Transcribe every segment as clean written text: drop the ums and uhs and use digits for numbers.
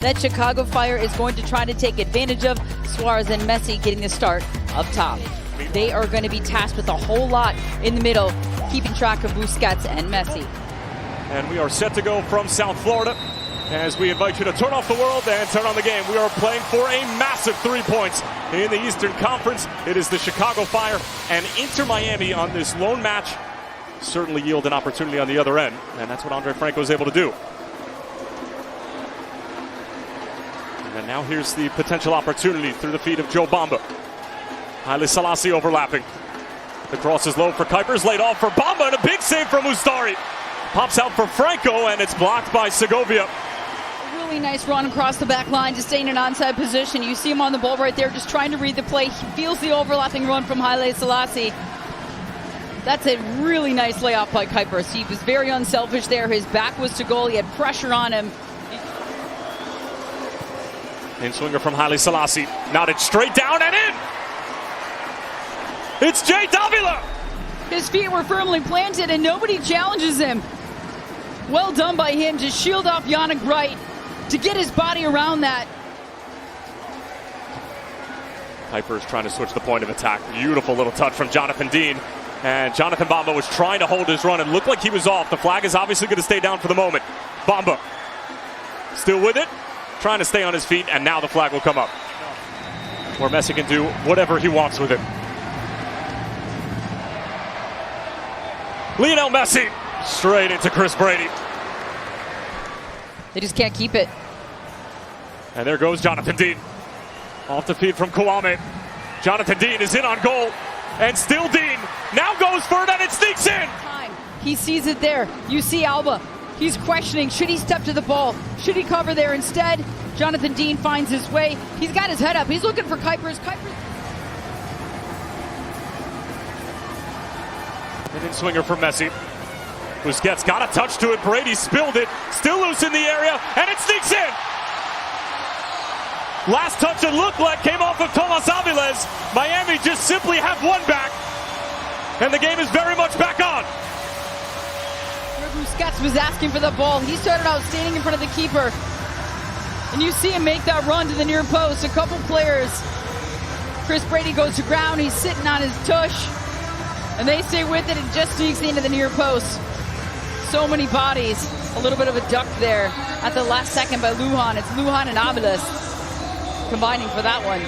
that Chicago Fire is going to try to take advantage of. Suarez and Messi getting the start up top. They are going to be tasked with a whole lot in the middle, keeping track of Busquets and Messi. And we are set to go from South Florida as we invite you to turn off the world and turn on the game. We are playing for a massive 3 points in the Eastern Conference. It is the Chicago Fire and Inter Miami on this lone match. Certainly yield an opportunity on the other end, and that's what Andre Franco is able to do. And now here's the potential opportunity through the feet of Joe Bamba. Haile Selassie overlapping. The cross is low for Kuipers, laid off for Bamba, and a big save from Mustari. Pops out for Franco, and it's blocked by Segovia. Really nice run across the back line to stay in an onside position. You see him on the ball right there, just trying to read the play. He feels the overlapping run from Haile Selassie. That's a really nice layoff by Kuipers. He was very unselfish there. His back was to goal. He had pressure on him. In-swinger from Haile Selassie. Nodded straight down and in! It's Jay Davila! His feet were firmly planted and nobody challenges him. Well done by him to shield off Yannick Wright, to get his body around that. Kuipers trying to switch the point of attack. Beautiful little touch from Jonathan Dean. And Jonathan Bamba was trying to hold his run and looked like he was off. The flag is obviously going to stay down for the moment. Bamba still with it, trying to stay on his feet, and now the flag will come up. Where Messi can do whatever he wants with it. Lionel Messi straight into Chris Brady. They just can't keep it. And there goes Jonathan Dean. Off the feed from Kouame. Jonathan Dean is in on goal. And still Dean now goes for it, and it sneaks in. He sees it there. You see Alba. He's questioning, should he step to the ball? Should he cover there instead? Jonathan Dean finds his way. He's got his head up. He's looking for Kuipers. An in-swinger for Messi. Busquets got a touch to it. Brady spilled it. Still loose in the area, and it sneaks in. Last touch it looked like came off of Tomas Aviles. Miami just simply have one back, and the game is very much back on. Busquets was asking for the ball. He started out standing in front of the keeper, and you see him make that run to the near post. A couple players. Chris Brady goes to ground. He's sitting on his tush, and they stay with it and just sneaks into the near post. So many bodies. A little bit of a duck there at the last second by Lujan. It's Lujan and Aviles combining for that one.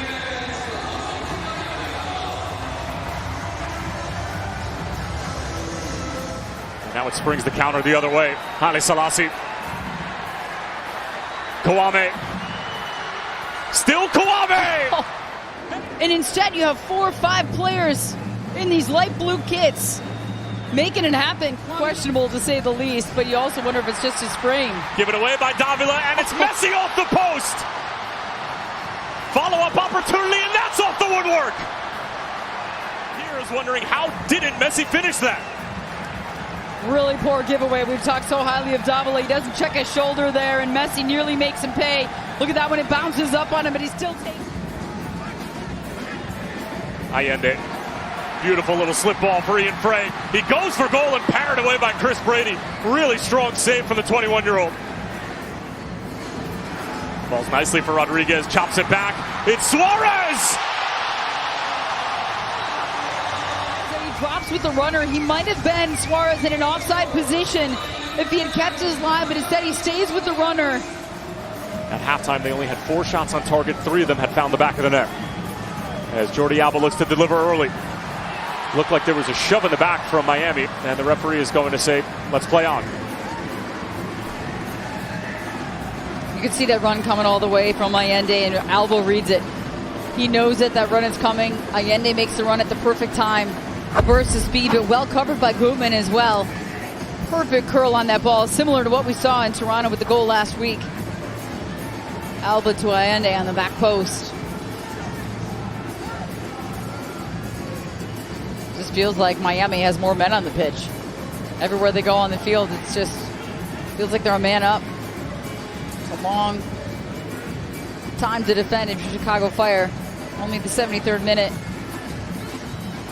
And now it springs the counter the other way. Haile Selassie. Kouame. Still Kouame! Oh. And instead you have 4 or 5 players in these light blue kits making it happen. Questionable to say the least, but you also wonder if it's just a sprain. Given away by Davila, and it's Messi off the post! Follow-up opportunity, and that's off the woodwork! Here is wondering, how didn't Messi finish that? Really poor giveaway. We've talked so highly of Davila. He doesn't check his shoulder there, and Messi nearly makes him pay. Look at that when it bounces up on him, but he still takes. Allende. Beautiful little slip ball for Ian Frey. He goes for goal and parried away by Chris Brady. Really strong save from the 21-year-old. Falls nicely for Rodriguez, chops it back. It's Suarez! He drops with the runner. He might have been Suarez in an offside position if he had kept his line, but instead he stays with the runner. At halftime, they only had 4 shots on target. 3 of them had found the back of the net. As Jordi Alba looks to deliver early. Looked like there was a shove in the back from Miami, and the referee is going to say, let's play on. You can see that run coming all the way from Allende, and Alba reads it. He knows that run is coming. Allende makes the run at the perfect time. A burst of speed, but well covered by Gutman as well. Perfect curl on that ball, similar to what we saw in Toronto with the goal last week. Alba to Allende on the back post. Just feels like Miami has more men on the pitch. Everywhere they go on the field, it's just feels like they're a man up. It's a long time to defend in Chicago Fire. Only the 73rd minute.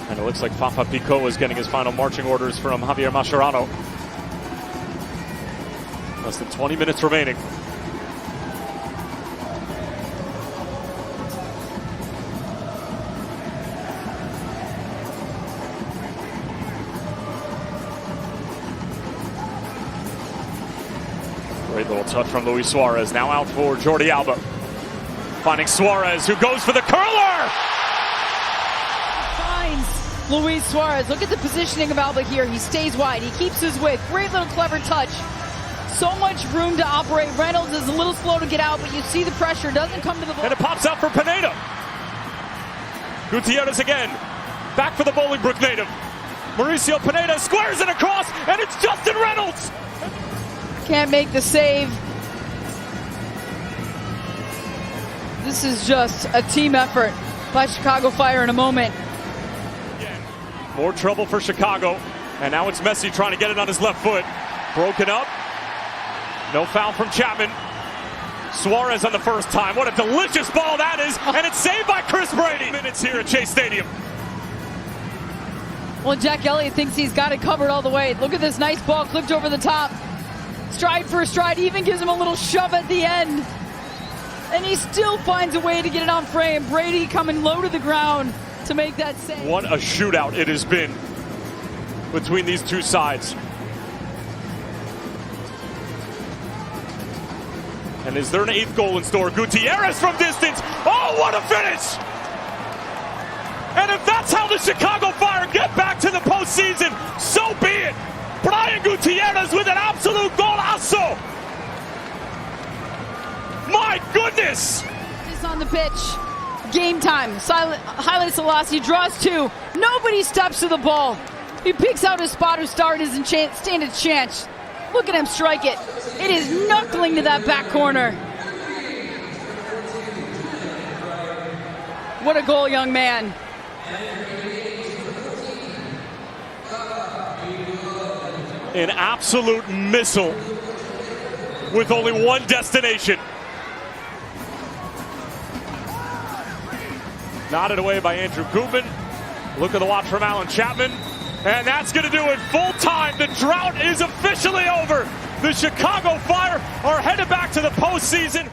And it looks like Fafa Picault is getting his final marching orders from Javier Mascherano. Less than 20 minutes remaining. Little touch from Luis Suarez. Now out for Jordi Alba. Finding Suarez, who goes for the curler. Finds Luis Suarez. Look at the positioning of Alba here. He stays wide. He keeps his width. Great little clever touch. So much room to operate. Reynolds is a little slow to get out, but you see the pressure. Doesn't come to the ball. And it pops out for Pineda. Gutierrez again. Back for the Bolingbrook native. Mauricio Pineda squares it across, and it's Justin Reynolds. Can't make the save. This is just a team effort by Chicago Fire in a moment. More trouble for Chicago, and now it's Messi trying to get it on his left foot. Broken up. No foul from Chapman. Suarez on the first time. What a delicious ball that is, and it's saved by Chris Brady. Minutes here at Chase Stadium. Well, Jack Elliott thinks he's got it covered all the way. Look at this nice ball clipped over the top. Stride for stride, even gives him a little shove at the end. And he still finds a way to get it on frame. Brady coming low to the ground to make that save. What a shootout it has been between these two sides. And is there an 8th goal in store? Gutierrez from distance. Oh, what a finish! And if that's how the Chicago Fire get back to the postseason, so be it. Brian Gutierrez with an absolute golazo. My goodness! He's on the pitch. Game time. Haile Selassie draws 2. Nobody steps to the ball. He picks out his spot who doesn't stand a chance. Look at him strike it. It is knuckling to that back corner. What a goal, young man. An absolute missile with only one destination. Nodded away by Andrew Koopman. Look at the watch from Alan Chapman. And that's going to do it full time. The drought is officially over. The Chicago Fire are headed back to the postseason.